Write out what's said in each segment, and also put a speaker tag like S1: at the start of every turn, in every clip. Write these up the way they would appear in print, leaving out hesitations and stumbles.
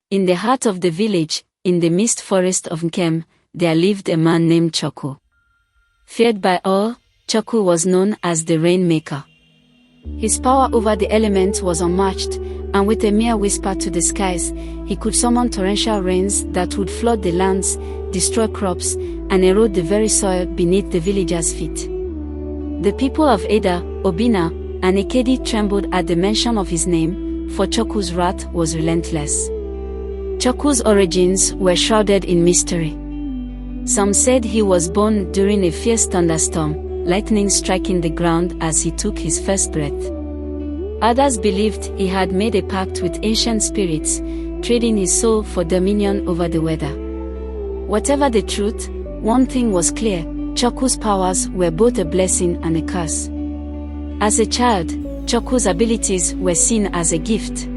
S1: In the heart of the village, in the mist forest of Nkem, there lived a man named Choko. Feared by all, Choko was known as the Rainmaker. His power over the elements was unmatched, and with a mere whisper to the skies, he could summon torrential rains that would flood the lands, destroy crops, and erode the very soil beneath the villagers' feet. The people of Eda, Obina, and Ekedi trembled at the mention of his name, for Choko's wrath was relentless. Choko's origins were shrouded in mystery. Some said he was born during a fierce thunderstorm, lightning striking the ground as he took his first breath. Others believed he had made a pact with ancient spirits, trading his soul for dominion over the weather. Whatever the truth, one thing was clear: Choko's powers were both a blessing and a curse. As a child, Choko's abilities were seen as a gift.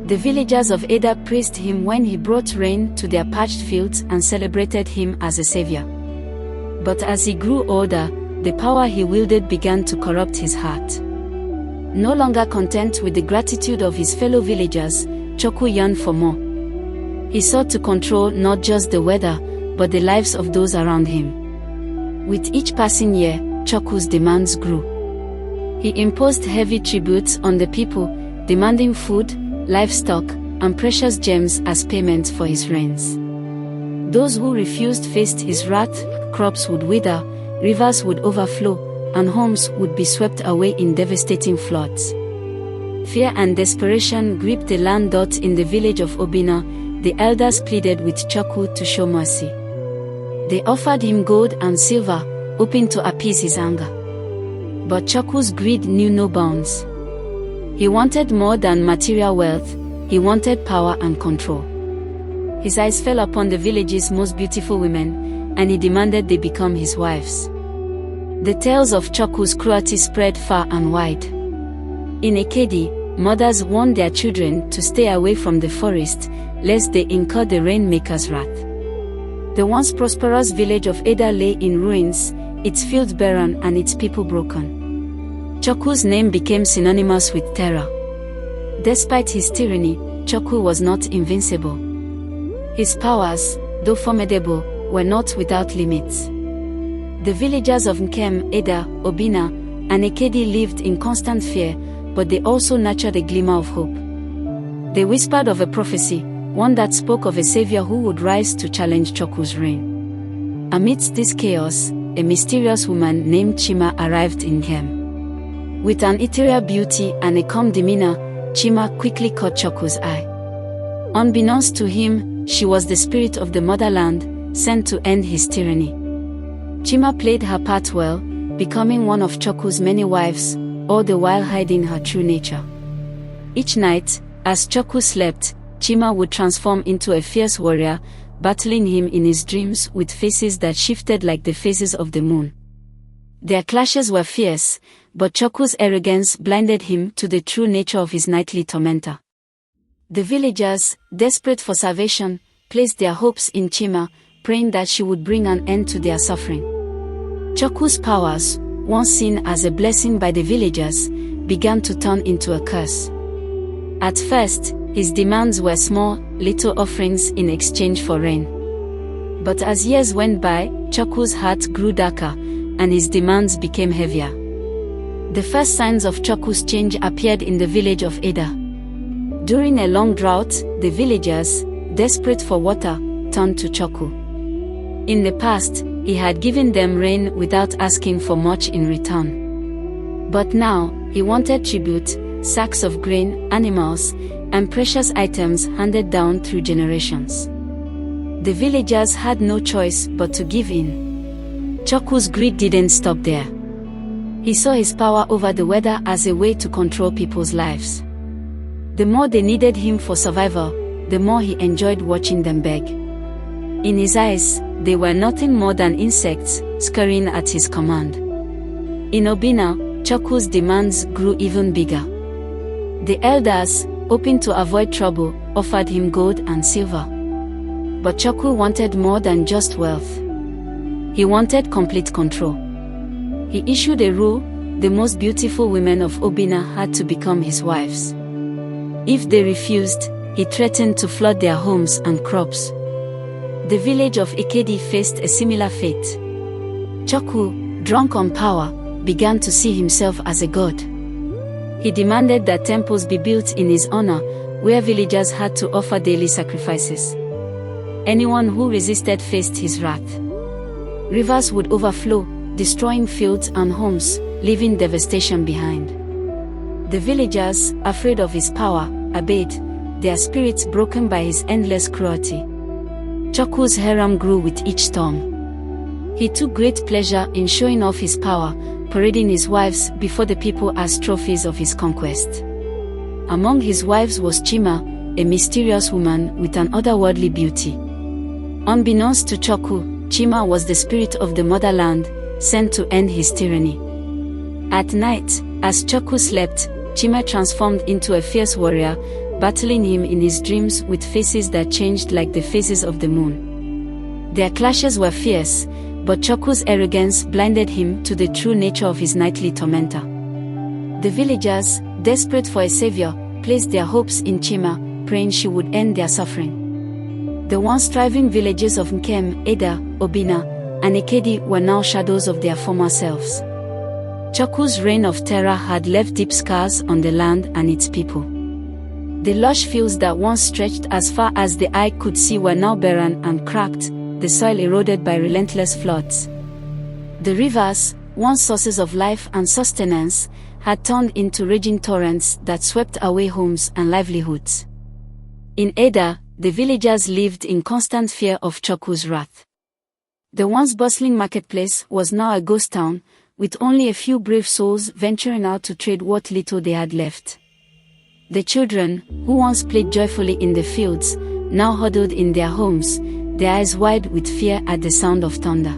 S1: The villagers of Eda praised him when he brought rain to their parched fields and celebrated him as a savior. But as he grew older, the power he wielded began to corrupt his heart. No longer content with the gratitude of his fellow villagers, Choko yearned for more. He sought to control not just the weather, but the lives of those around him. With each passing year, Choko's demands grew. He imposed heavy tributes on the people, demanding food, livestock, and precious gems as payment for his reigns. Those who refused faced his wrath. Crops would wither, rivers would overflow, and homes would be swept away in devastating floods. Fear and desperation gripped the landlords in the village of Obina. The elders pleaded with Choko to show mercy. They offered him gold and silver, hoping to appease his anger. But Choko's greed knew no bounds. He wanted more than material wealth, he wanted power and control. His eyes fell upon the village's most beautiful women, and he demanded they become his wives. The tales of Choko's cruelty spread far and wide. In Ekedi, mothers warned their children to stay away from the forest, lest they incur the Rainmaker's wrath. The once prosperous village of Eda lay in ruins, its fields barren and its people broken. Choko's name became synonymous with terror. Despite his tyranny, Choko was not invincible. His powers, though formidable, were not without limits. The villagers of Nkem, Eda, Obina, and Ekedi lived in constant fear, but they also nurtured a glimmer of hope. They whispered of a prophecy, one that spoke of a savior who would rise to challenge Choko's reign. Amidst this chaos, a mysterious woman named Chima arrived in Nkem. With an ethereal beauty and a calm demeanor, Chima quickly caught Choko's eye. Unbeknownst to him, she was the spirit of the motherland, sent to end his tyranny. Chima played her part well, becoming one of Choko's many wives, all the while hiding her true nature. Each night, as Choko slept, Chima would transform into a fierce warrior, battling him in his dreams with faces that shifted like the phases of the moon. Their clashes were fierce, but Choko's arrogance blinded him to the true nature of his nightly tormentor. The villagers, desperate for salvation, placed their hopes in Chima, praying that she would bring an end to their suffering. Choko's powers, once seen as a blessing by the villagers, began to turn into a curse. At first, his demands were small, little offerings in exchange for rain. But as years went by, Choko's heart grew darker, and his demands became heavier. The first signs of Choko's change appeared in the village of Eda. During a long drought, the villagers, desperate for water, turned to Choko. In the past, he had given them rain without asking for much in return. But now, he wanted tribute, sacks of grain, animals, and precious items handed down through generations. The villagers had no choice but to give in. Choko's greed didn't stop there. He saw his power over the weather as a way to control people's lives. The more they needed him for survival, the more he enjoyed watching them beg. In his eyes, they were nothing more than insects, scurrying at his command. In Obina, Choko's demands grew even bigger. The elders, hoping to avoid trouble, offered him gold and silver. But Choko wanted more than just wealth. He wanted complete control. He issued a rule: the most beautiful women of Obina had to become his wives. If they refused, He threatened to flood their homes and crops. The village of Ikedi faced a similar fate. Choku, drunk on power, began to see himself as a god. He demanded that temples be built in his honor, where villagers had to offer daily sacrifices. Anyone who resisted faced his wrath. Rivers would overflow, destroying fields and homes, leaving devastation behind. The villagers, afraid of his power, obeyed, their spirits broken by his endless cruelty. Choku's harem grew with each storm. He took great pleasure in showing off his power, parading his wives before the people as trophies of his conquest. Among his wives was Chima, a mysterious woman with an otherworldly beauty. Unbeknownst to Choku, Chima was the spirit of the motherland, sent to end his tyranny. At night, as Choku slept, Chima transformed into a fierce warrior, battling him in his dreams with faces that changed like the phases of the moon. Their clashes were fierce, but Choku's arrogance blinded him to the true nature of his nightly tormentor. The villagers, desperate for a savior, placed their hopes in Chima, praying she would end their suffering. The once thriving villages of Nkem, Eda, Obina, and Ikedi were now shadows of their former selves. Choku's reign of terror had left deep scars on the land and its people. The lush fields that once stretched as far as the eye could see were now barren and cracked, the soil eroded by relentless floods. The rivers, once sources of life and sustenance, had turned into raging torrents that swept away homes and livelihoods. In Eda, the villagers lived in constant fear of Choku's wrath. The once bustling marketplace was now a ghost town, with only a few brave souls venturing out to trade what little they had left. The children, who once played joyfully in the fields, now huddled in their homes, their eyes wide with fear at the sound of thunder.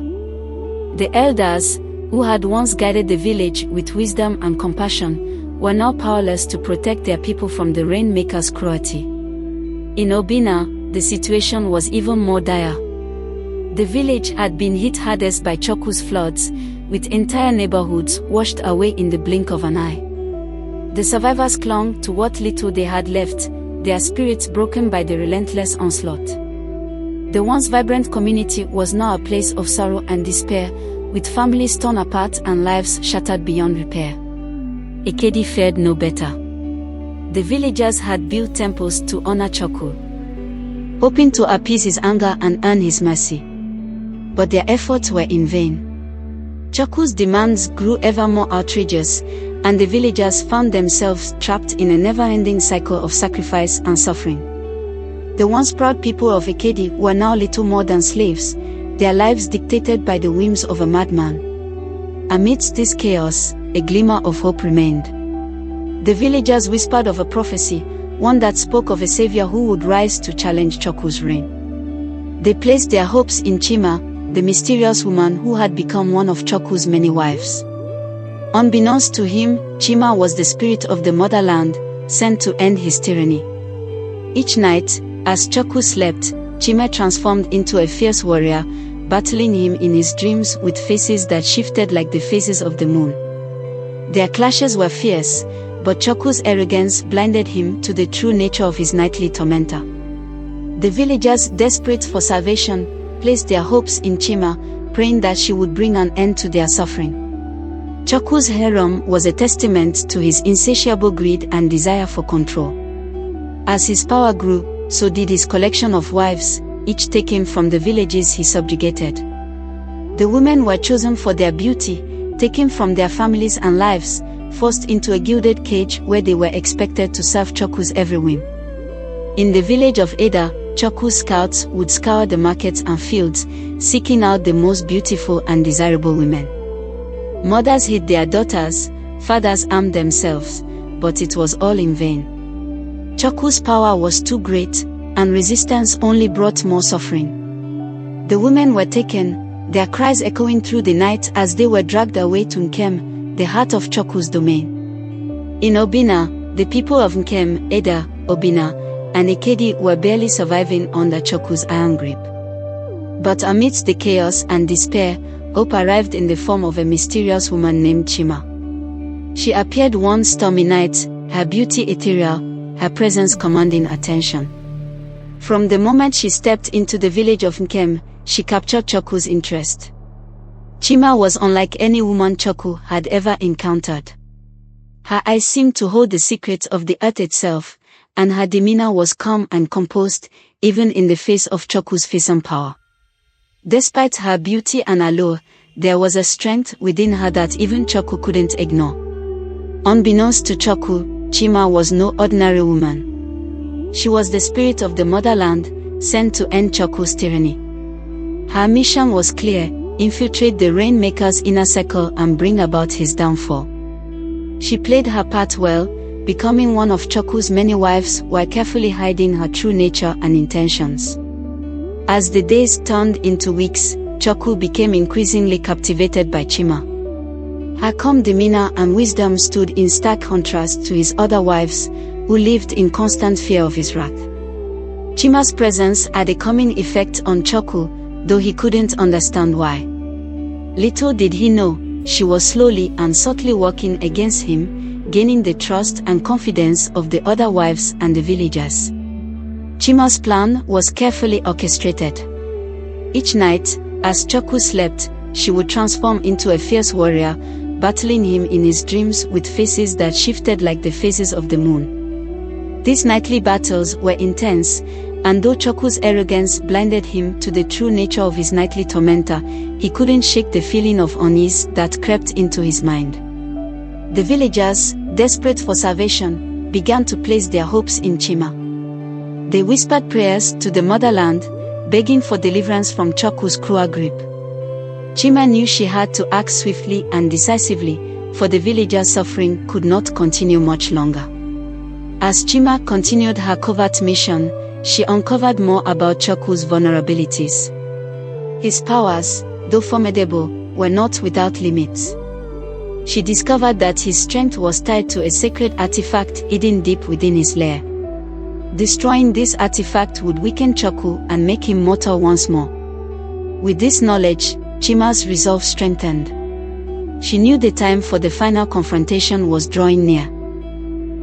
S1: The elders, who had once guided the village with wisdom and compassion, were now powerless to protect their people from the rainmaker's cruelty. In Obina, the situation was even more dire. The village had been hit hardest by Choku's floods, with entire neighborhoods washed away in the blink of an eye. The survivors clung to what little they had left, their spirits broken by the relentless onslaught. The once vibrant community was now a place of sorrow and despair, with families torn apart and lives shattered beyond repair. Ikedi fared no better. The villagers had built temples to honor Choku, hoping to appease his anger and earn his mercy. But their efforts were in vain. Choku's demands grew ever more outrageous, and the villagers found themselves trapped in a never-ending cycle of sacrifice and suffering. The once proud people of Ikedi were now little more than slaves, their lives dictated by the whims of a madman. Amidst this chaos, a glimmer of hope remained. The villagers whispered of a prophecy, one that spoke of a savior who would rise to challenge Choku's reign. They placed their hopes in Chima, the mysterious woman who had become one of Choku's many wives. Unbeknownst to him, Chima was the spirit of the motherland, sent to end his tyranny. Each night, as Choku slept, Chima transformed into a fierce warrior, battling him in his dreams with faces that shifted like the phases of the moon. Their clashes were fierce, but Choku's arrogance blinded him to the true nature of his nightly tormentor. The villagers, desperate for salvation, placed their hopes in Chima, praying that she would bring an end to their suffering. Choku's harem was a testament to his insatiable greed and desire for control. As his power grew, so did his collection of wives, each taken from the villages he subjugated. The women were chosen for their beauty, taken from their families and lives, forced into a gilded cage where they were expected to serve Choku's every whim. In the village of Eda, Choku's scouts would scour the markets and fields, seeking out the most beautiful and desirable women. Mothers hid their daughters, fathers armed themselves, but it was all in vain. Choku's power was too great, and resistance only brought more suffering. The women were taken, their cries echoing through the night as they were dragged away to Nkem, the heart of Choku's domain. In Obina, the people of Nkem, Eda, Obina, and Ikedi were barely surviving under Choku's iron grip. But amidst the chaos and despair, hope arrived in the form of a mysterious woman named Chima. She appeared one stormy night, her beauty ethereal, her presence commanding attention. From the moment she stepped into the village of Nkem, she captured Choku's interest. Chima was unlike any woman Choku had ever encountered. Her eyes seemed to hold the secrets of the earth itself, and her demeanor was calm and composed, even in the face of Choku's fearsome power. Despite her beauty and allure, there was a strength within her that even Choku couldn't ignore. Unbeknownst to Choku, Chima was no ordinary woman. She was the spirit of the motherland, sent to end Choku's tyranny. Her mission was clear: infiltrate the Rainmaker's inner circle and bring about his downfall. She played her part well, becoming one of Choku's many wives while carefully hiding her true nature and intentions. As the days turned into weeks, Choku became increasingly captivated by Chima. Her calm demeanor and wisdom stood in stark contrast to his other wives, who lived in constant fear of his wrath. Chima's presence had a calming effect on Choku, though he couldn't understand why. Little did he know, she was slowly and subtly working against him, gaining the trust and confidence of the other wives and the villagers. Chima's plan was carefully orchestrated. Each night, as Choku slept, she would transform into a fierce warrior, battling him in his dreams with faces that shifted like the phases of the moon. These nightly battles were intense, and though Choku's arrogance blinded him to the true nature of his nightly tormentor, he couldn't shake the feeling of unease that crept into his mind. The villagers, desperate for salvation, began to place their hopes in Chima. They whispered prayers to the motherland, begging for deliverance from Choku's cruel grip. Chima knew she had to act swiftly and decisively, for the villagers' suffering could not continue much longer. As Chima continued her covert mission, she uncovered more about Choku's vulnerabilities. His powers, though formidable, were not without limits. She discovered that his strength was tied to a sacred artifact hidden deep within his lair. Destroying this artifact would weaken Choku and make him mortal once more. With this knowledge, Chima's resolve strengthened. She knew the time for the final confrontation was drawing near.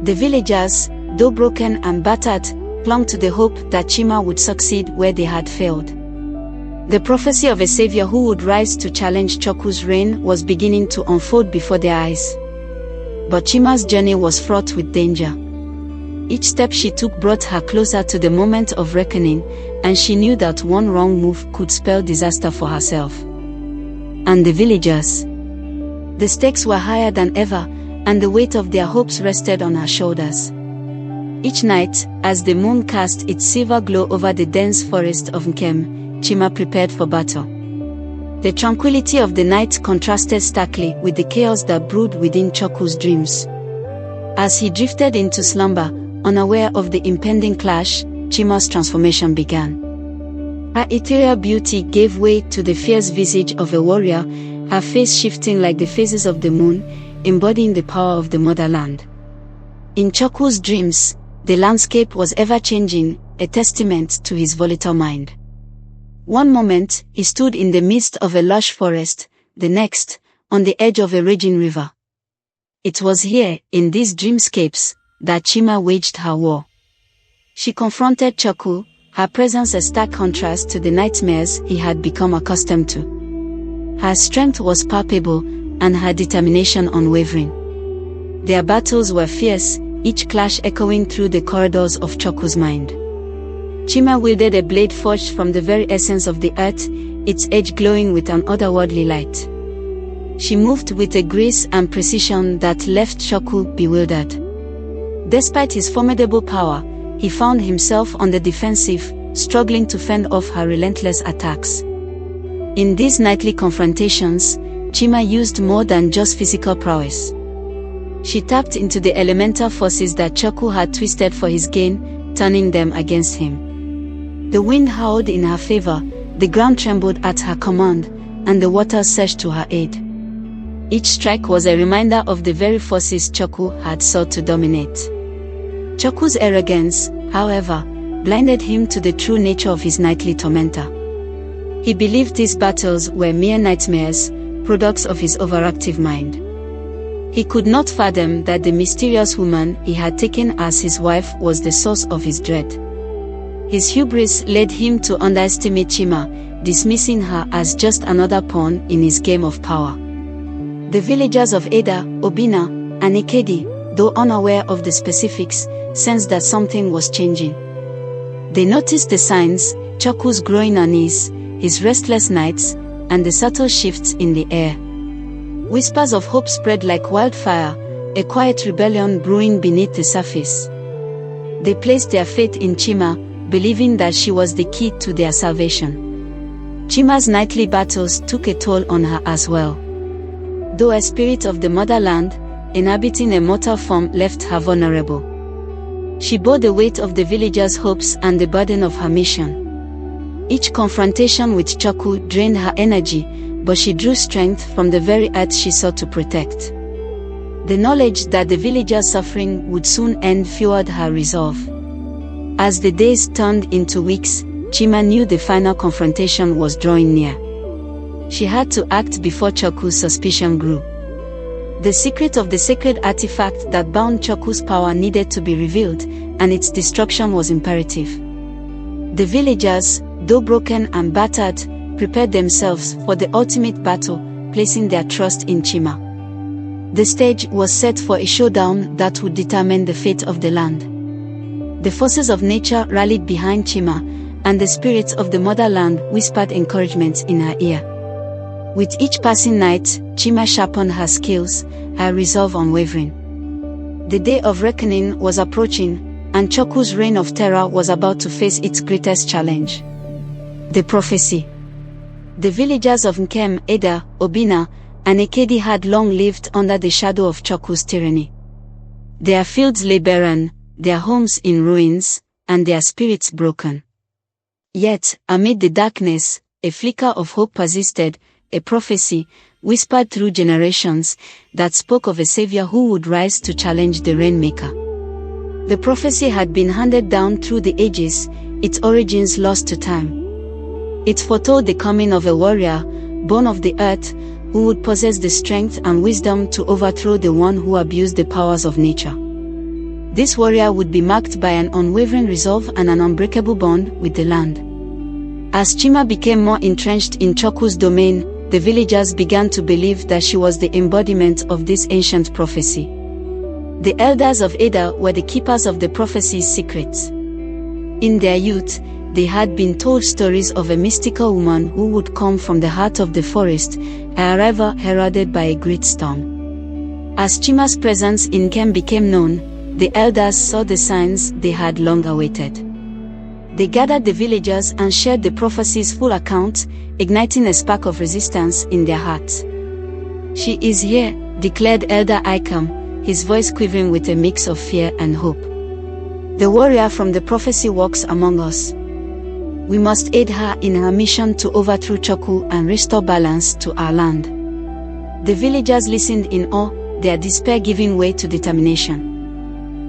S1: The villagers, though broken and battered, clung to the hope that Chima would succeed where they had failed. The prophecy of a savior who would rise to challenge Choku's reign was beginning to unfold before their eyes. But Chima's journey was fraught with danger. Each step she took brought her closer to the moment of reckoning, and she knew that one wrong move could spell disaster for herself and the villagers. The stakes were higher than ever, and the weight of their hopes rested on her shoulders. Each night, as the moon cast its silver glow over the dense forest of Nkem, Chima prepared for battle. The tranquility of the night contrasted starkly with the chaos that brewed within Choku's dreams. As he drifted into slumber, unaware of the impending clash, Chima's transformation began. Her ethereal beauty gave way to the fierce visage of a warrior, her face shifting like the phases of the moon, embodying the power of the motherland. In Choku's dreams, the landscape was ever-changing, a testament to his volatile mind. One moment, he stood in the midst of a lush forest, the next, on the edge of a raging river. It was here, in these dreamscapes, that Chima waged her war. She confronted Choku, her presence a stark contrast to the nightmares he had become accustomed to. Her strength was palpable, and her determination unwavering. Their battles were fierce, each clash echoing through the corridors of Choku's mind. Chima wielded a blade forged from the very essence of the earth, its edge glowing with an otherworldly light. She moved with a grace and precision that left Choku bewildered. Despite his formidable power, he found himself on the defensive, struggling to fend off her relentless attacks. In these nightly confrontations, Chima used more than just physical prowess. She tapped into the elemental forces that Choku had twisted for his gain, turning them against him. The wind howled in her favor, the ground trembled at her command, and the waters surged to her aid. Each strike was a reminder of the very forces Choku had sought to dominate. Choku's arrogance, however, blinded him to the true nature of his nightly tormentor. He believed these battles were mere nightmares, products of his overactive mind. He could not fathom that the mysterious woman he had taken as his wife was the source of his dread. His hubris led him to underestimate Chima, dismissing her as just another pawn in his game of power. The villagers of Eda, Obina, and Ikedi, though unaware of the specifics, sensed that something was changing. They noticed the signs: Choku's growing unease, his restless nights, and the subtle shifts in the air. Whispers of hope spread like wildfire, a quiet rebellion brewing beneath the surface. They placed their faith in Chima, believing that she was the key to their salvation. Chima's nightly battles took a toll on her as well. Though a spirit of the motherland, inhabiting a mortal form left her vulnerable. She bore the weight of the villagers' hopes and the burden of her mission. Each confrontation with Choku drained her energy, but she drew strength from the very earth she sought to protect. The knowledge that the villagers' suffering would soon end fueled her resolve. As the days turned into weeks, Chima knew the final confrontation was drawing near. She had to act before Choku's suspicion grew. The secret of the sacred artifact that bound Choku's power needed to be revealed, and its destruction was imperative. The villagers, though broken and battered, prepared themselves for the ultimate battle, placing their trust in Chima. The stage was set for a showdown that would determine the fate of the land. The forces of nature rallied behind Chima, and the spirits of the motherland whispered encouragement in her ear. With each passing night, Chima sharpened her skills, her resolve unwavering. The day of reckoning was approaching, and Choku's reign of terror was about to face its greatest challenge. The prophecy. The villagers of Nkem, Eda, Obina, and Ikedi had long lived under the shadow of Choku's tyranny. Their fields lay barren, their homes in ruins, and their spirits broken. Yet, amid the darkness, a flicker of hope persisted, a prophecy, whispered through generations, that spoke of a savior who would rise to challenge the Rainmaker. The prophecy had been handed down through the ages, its origins lost to time. It foretold the coming of a warrior, born of the earth, who would possess the strength and wisdom to overthrow the one who abused the powers of nature. This warrior would be marked by an unwavering resolve and an unbreakable bond with the land. As Chima became more entrenched in Choku's domain, the villagers began to believe that she was the embodiment of this ancient prophecy. The elders of Eda were the keepers of the prophecy's secrets. In their youth, they had been told stories of a mystical woman who would come from the heart of the forest, her arrival heralded by a great storm. As Chima's presence in Kem became known, the elders saw the signs they had long awaited. They gathered the villagers and shared the prophecy's full account, igniting a spark of resistance in their hearts. "She is here," declared Elder Icam, his voice quivering with a mix of fear and hope. "The warrior from the prophecy walks among us. We must aid her in her mission to overthrow Choku and restore balance to our land." The villagers listened in awe, their despair giving way to determination.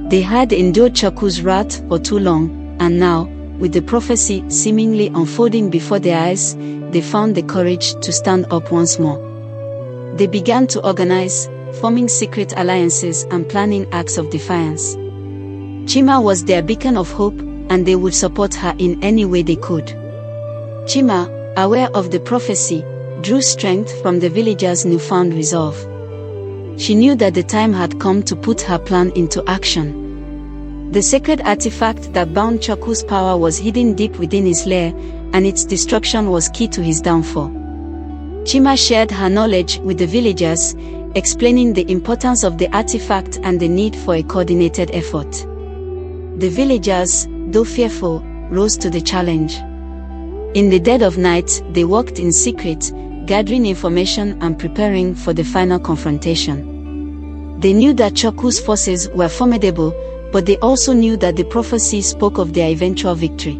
S1: They had endured Choku's wrath for too long, and now, with the prophecy seemingly unfolding before their eyes, they found the courage to stand up once more. They began to organize, forming secret alliances and planning acts of defiance. Chima was their beacon of hope, and they would support her in any way they could. Chima, aware of the prophecy, drew strength from the villagers' newfound resolve. She knew that the time had come to put her plan into action. The sacred artifact that bound Choku's power was hidden deep within his lair, and its destruction was key to his downfall. Chima shared her knowledge with the villagers, explaining the importance of the artifact and the need for a coordinated effort. The villagers, though fearful, rose to the challenge. In the dead of night, they worked in secret, gathering information and preparing for the final confrontation. They knew that Choku's forces were formidable, but they also knew that the prophecy spoke of their eventual victory.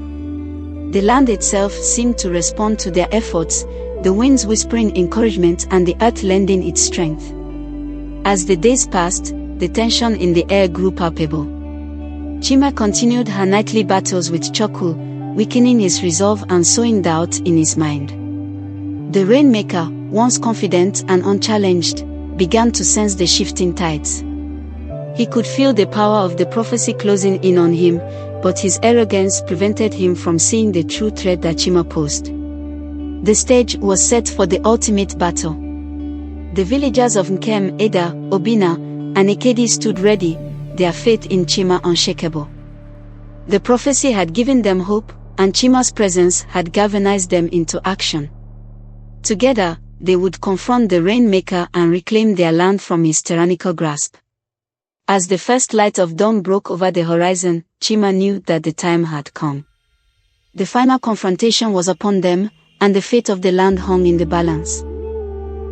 S1: The land itself seemed to respond to their efforts, the winds whispering encouragement and the earth lending its strength. As the days passed, the tension in the air grew palpable. Chima continued her nightly battles with Choku, weakening his resolve and sowing doubt in his mind. The Rainmaker, once confident and unchallenged, began to sense the shifting tides. He could feel the power of the prophecy closing in on him, but his arrogance prevented him from seeing the true threat that Chima posed. The stage was set for the ultimate battle. The villagers of Nkem, Eda, Obina, and Ekedi stood ready, their faith in Chima unshakable. The prophecy had given them hope, and Chima's presence had galvanized them into action. Together, they would confront the Rainmaker and reclaim their land from his tyrannical grasp. As the first light of dawn broke over the horizon, Chima knew that the time had come. The final confrontation was upon them, and the fate of the land hung in the balance.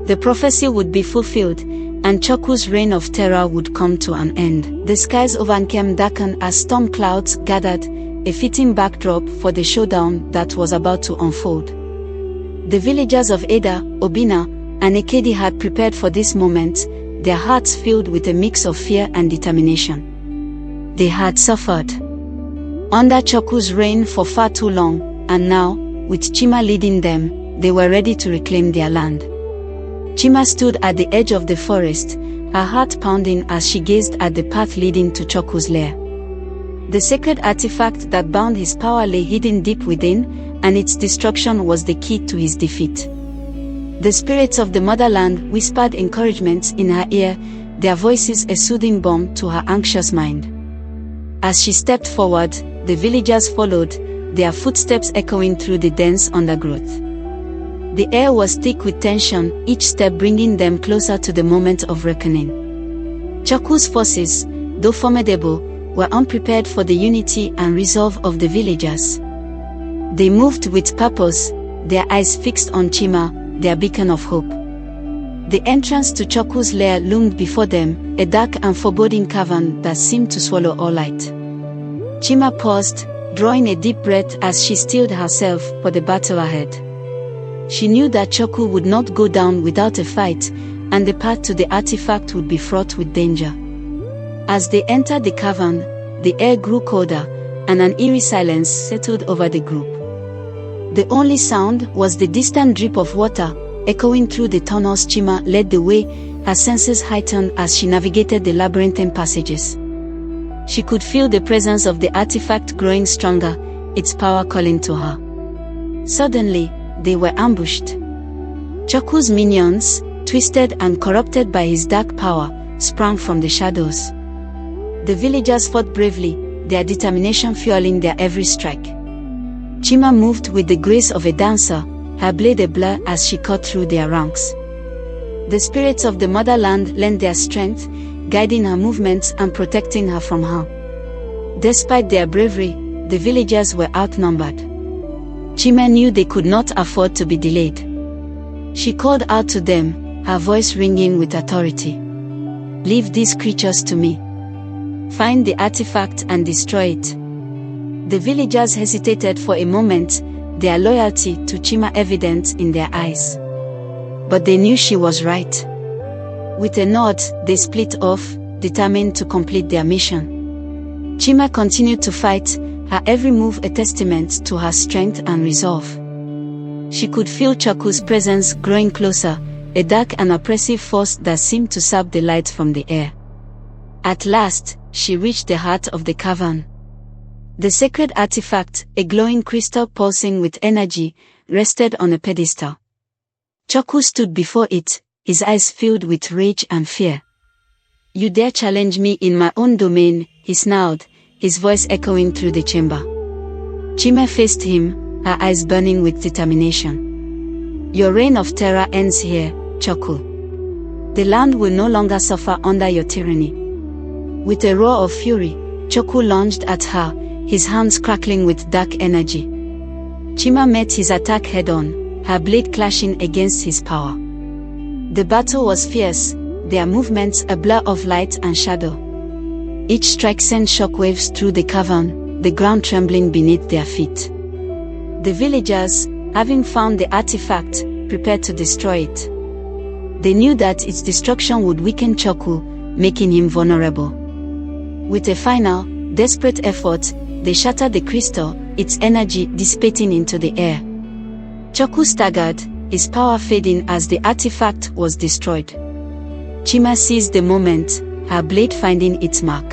S1: The prophecy would be fulfilled, and Choku's reign of terror would come to an end. The skies over Nkem darkened as storm clouds gathered, a fitting backdrop for the showdown that was about to unfold. The villagers of Eda, Obina, and Ekedi had prepared for this moment, their hearts filled with a mix of fear and determination. They had suffered under Choku's reign for far too long, and now, with Chima leading them, they were ready to reclaim their land. Chima stood at the edge of the forest, her heart pounding as she gazed at the path leading to Choku's lair. The sacred artifact that bound his power lay hidden deep within, and its destruction was the key to his defeat. The spirits of the motherland whispered encouragement in her ear, their voices a soothing balm to her anxious mind. As she stepped forward, the villagers followed, their footsteps echoing through the dense undergrowth. The air was thick with tension, each step bringing them closer to the moment of reckoning. Choku's forces, though formidable, were unprepared for the unity and resolve of the villagers. They moved with purpose, their eyes fixed on Chima, their beacon of hope. The entrance to Choku's lair loomed before them, a dark and foreboding cavern that seemed to swallow all light. Chima paused, drawing a deep breath as she steeled herself for the battle ahead. She knew that Choku would not go down without a fight, and the path to the artifact would be fraught with danger. As they entered the cavern, the air grew colder, and an eerie silence settled over the group. The only sound was the distant drip of water, echoing through the tunnels. Chima led the way, her senses heightened as she navigated the labyrinthine passages. She could feel the presence of the artifact growing stronger, its power calling to her. Suddenly, they were ambushed. Choku's minions, twisted and corrupted by his dark power, sprang from the shadows. The villagers fought bravely, their determination fueling their every strike. Chima moved with the grace of a dancer, her blade a blur as she cut through their ranks. The spirits of the motherland lent their strength, guiding her movements and protecting her from harm. Despite their bravery, the villagers were outnumbered. Chima knew they could not afford to be delayed. She called out to them, her voice ringing with authority. "Leave these creatures to me. Find the artifact and destroy it." The villagers hesitated for a moment, their loyalty to Chima evident in their eyes. But they knew she was right. With a nod, they split off, determined to complete their mission. Chima continued to fight, her every move a testament to her strength and resolve. She could feel Choku's presence growing closer, a dark and oppressive force that seemed to sap the light from the air. At last, she reached the heart of the cavern. The sacred artifact, a glowing crystal pulsing with energy, rested on a pedestal. Choku stood before it, his eyes filled with rage and fear. "You dare challenge me in my own domain," he snarled, his voice echoing through the chamber. Chima faced him, her eyes burning with determination. "Your reign of terror ends here, Choku. The land will no longer suffer under your tyranny." With a roar of fury, Choku lunged at her, his hands crackling with dark energy. Chima met his attack head-on, her blade clashing against his power. The battle was fierce, their movements a blur of light and shadow. Each strike sent shockwaves through the cavern, the ground trembling beneath their feet. The villagers, having found the artifact, prepared to destroy it. They knew that its destruction would weaken Choku, making him vulnerable. With a final, desperate effort, they shattered the crystal, its energy dissipating into the air. Choku staggered, his power fading as the artifact was destroyed. Chima seized the moment, her blade finding its mark.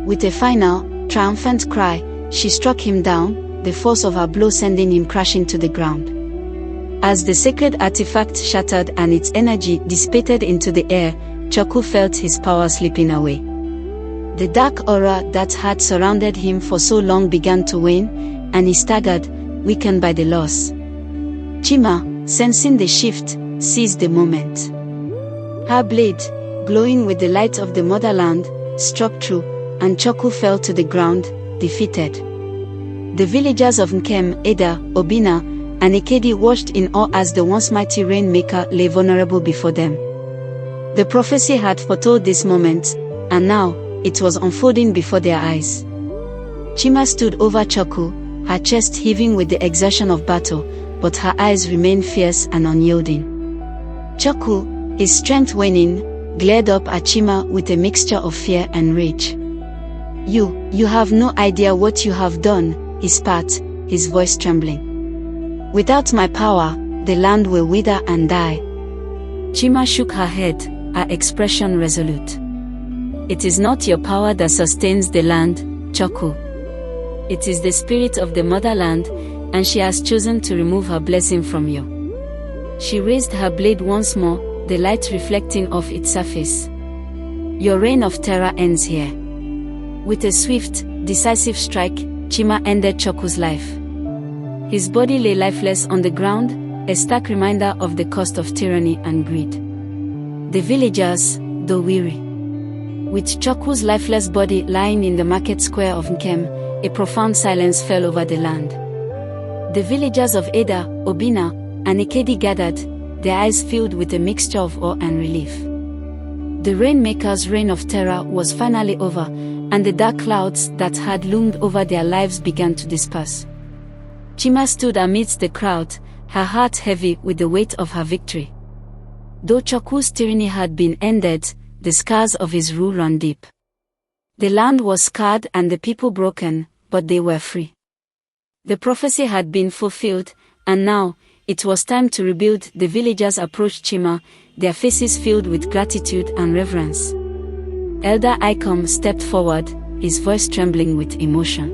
S1: With a final, triumphant cry, she struck him down, the force of her blow sending him crashing to the ground. As the sacred artifact shattered and its energy dissipated into the air, Choku felt his power slipping away. The dark aura that had surrounded him for so long began to wane, and he staggered, weakened by the loss. Chima, sensing the shift, seized the moment. Her blade, glowing with the light of the motherland, struck through, and Choku fell to the ground, defeated. The villagers of Nkem, Eda, Obina, and Ekedi watched in awe as the once mighty rainmaker lay vulnerable before them. The prophecy had foretold this moment, and now, it was unfolding before their eyes. Chima stood over Choku, her chest heaving with the exertion of battle, but her eyes remained fierce and unyielding. Choku, his strength waning, glared up at Chima with a mixture of fear and rage. You have no idea what you have done," he spat, his voice trembling. "Without my power, the land will wither and die." Chima shook her head, her expression resolute. "It is not your power that sustains the land, Choku. It is the spirit of the motherland, and she has chosen to remove her blessing from you." She raised her blade once more, the light reflecting off its surface. "Your reign of terror ends here." With a swift, decisive strike, Chima ended Choku's life. His body lay lifeless on the ground, a stark reminder of the cost of tyranny and greed. The villagers, though weary, with Choku's lifeless body lying in the market square of Nkem, a profound silence fell over the land. The villagers of Eda, Obina, and Ekedi gathered, their eyes filled with a mixture of awe and relief. The Rainmaker's reign of terror was finally over, and the dark clouds that had loomed over their lives began to disperse. Chima stood amidst the crowd, her heart heavy with the weight of her victory. Though Choku's tyranny had been ended, the scars of his rule ran deep. The land was scarred and the people broken, but they were free. The prophecy had been fulfilled, and now, it was time to rebuild. The villagers approached Chima, their faces filled with gratitude and reverence. Elder Ikom stepped forward, his voice trembling with emotion.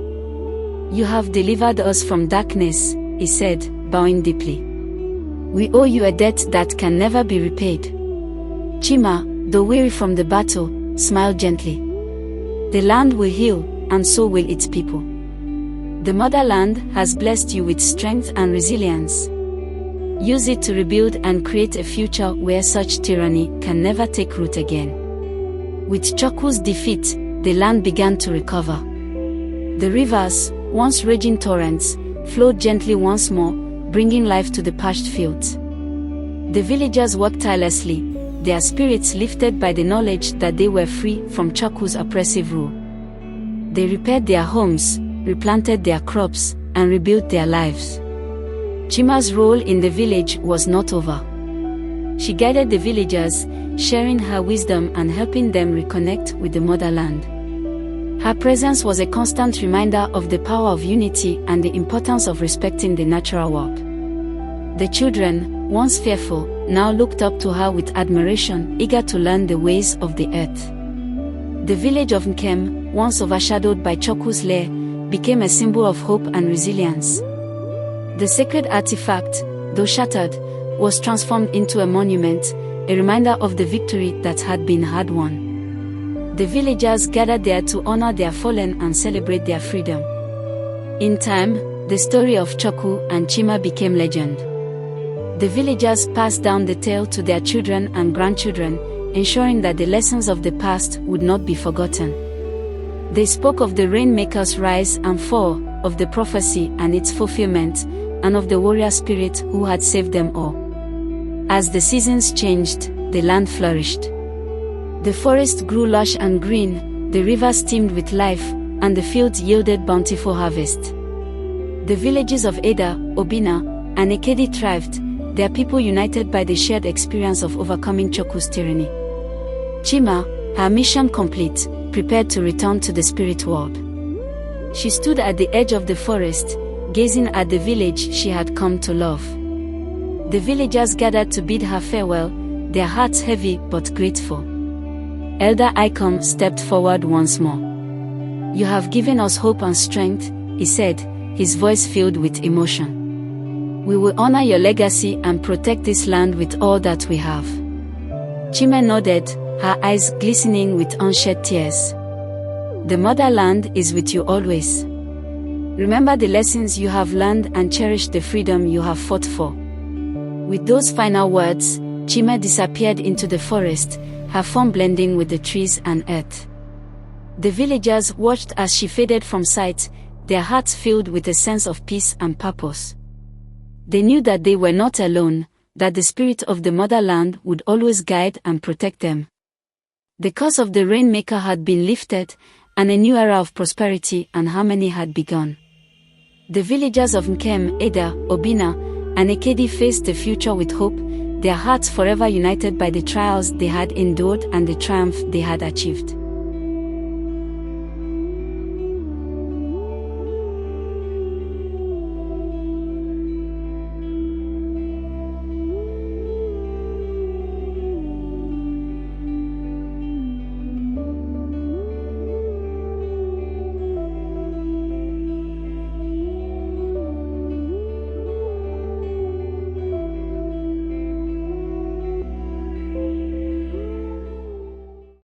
S1: "You have delivered us from darkness," he said, bowing deeply. "We owe you a debt that can never be repaid." Chima, though weary from the battle, smiled gently. "The land will heal, and so will its people. The motherland has blessed you with strength and resilience. Use it to rebuild and create a future where such tyranny can never take root again." With Choku's defeat, the land began to recover. The rivers, once raging torrents, flowed gently once more, bringing life to the parched fields. The villagers worked tirelessly, their spirits lifted by the knowledge that they were free from Choku's oppressive rule. They repaired their homes, replanted their crops, and rebuilt their lives. Chima's role in the village was not over. She guided the villagers, sharing her wisdom and helping them reconnect with the motherland. Her presence was a constant reminder of the power of unity and the importance of respecting the natural world. The children, once fearful, now looked up to her with admiration, eager to learn the ways of the earth. The village of Nkem, once overshadowed by Choku's lair, became a symbol of hope and resilience. The sacred artifact, though shattered, was transformed into a monument, a reminder of the victory that had been hard-won. The villagers gathered there to honor their fallen and celebrate their freedom. In time, the story of Choku and Chima became legend. The villagers passed down the tale to their children and grandchildren, ensuring that the lessons of the past would not be forgotten. They spoke of the Rainmaker's rise and fall, of the prophecy and its fulfillment, and of the warrior spirit who had saved them all. As the seasons changed, the land flourished. The forest grew lush and green, the rivers teemed with life, and the fields yielded bountiful harvest. The villages of Eda, Obina, and Ekedi thrived, their people united by the shared experience of overcoming Choku's tyranny. Chima, her mission complete, prepared to return to the spirit world. She stood at the edge of the forest, gazing at the village she had come to love. The villagers gathered to bid her farewell, their hearts heavy but grateful. Elder Icom stepped forward once more. "You have given us hope and strength," he said, his voice filled with emotion. "We will honor your legacy and protect this land with all that we have." Chime nodded, her eyes glistening with unshed tears. "The motherland is with you always. Remember the lessons you have learned and cherish the freedom you have fought for." With those final words, Chime disappeared into the forest, her form blending with the trees and earth. The villagers watched as she faded from sight, their hearts filled with a sense of peace and purpose. They knew that they were not alone, that the spirit of the motherland would always guide and protect them. The curse of the Rainmaker had been lifted, and a new era of prosperity and harmony had begun. The villagers of Nkem, Eda, Obina, and Ekedi faced the future with hope, their hearts forever united by the trials they had endured and the triumph they had achieved.